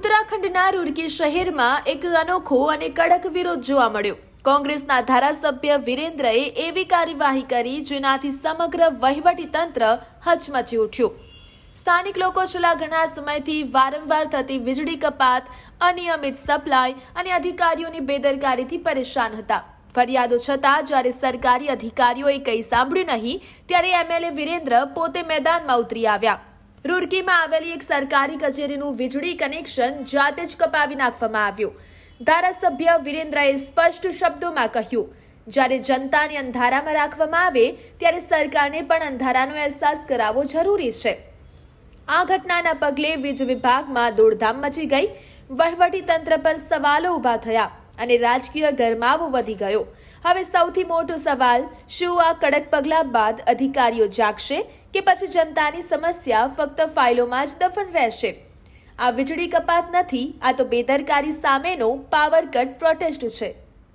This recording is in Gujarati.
ઉત્તરાખંડના રૂરકી શહેરમાં એક અનોખો અને કડક વિરોધ જોવા મળ્યો। કોંગ્રેસના ધારાસભ્ય વિરેન્દ્રએ એવી કાર્યવાહી કરી જેનાથી સમગ્ર વહીવટી તંત્ર હચમચી ઉઠ્યું। સ્થાનિક લોકો છેલ્લા ઘણા સમયથી વારંવાર થતી વીજળી કપાત, અનિયમિત સપ્લાય અને અધિકારીઓની બેદરકારીથી પરેશાન હતા। ફરિયાદો છતાં જ્યારે સરકારી અધિકારીઓએ કંઈ સાંભળ્યું નહીં ત્યારે એમએલએ વિરેન્દ્ર પોતે મેદાનમાં ઉતરી આવ્યા। રૂરકીમાં આવેલી એક સરકારી કચેરીનું વીજળી કનેક્શન જાતે જ કપાવી નાખવામાં આવ્યું। ધારાસભ્ય વિરેન્દ્રએ સ્પષ્ટ શબ્દોમાં કહ્યું, જ્યારે જનતાને અંધારામાં રાખવામાં આવે ત્યારે સરકારને પણ અંધારાનો અહેસાસ કરાવવો જરૂરી છે। આ ઘટનાના પગલે વીજ વિભાગમાં દોડધામ મચી ગઈ। વહીવટી તંત્ર પર સવાલો ઊભા થયા અને રાજકીય ગરમાવો વધી ગયો। હવે સૌથી મોટો સવાલ, શું આ કડક પગલાં બાદ અધિકારીઓ જાગશે કે પછી જનતાની સમસ્યા ફક્ત ફાઇલોમાં જ દફન રહેશે? આ વીજળી કપાત નથી, આ તો બેદરકારી સામેનો પાવર કટ પ્રોટેસ્ટ છે।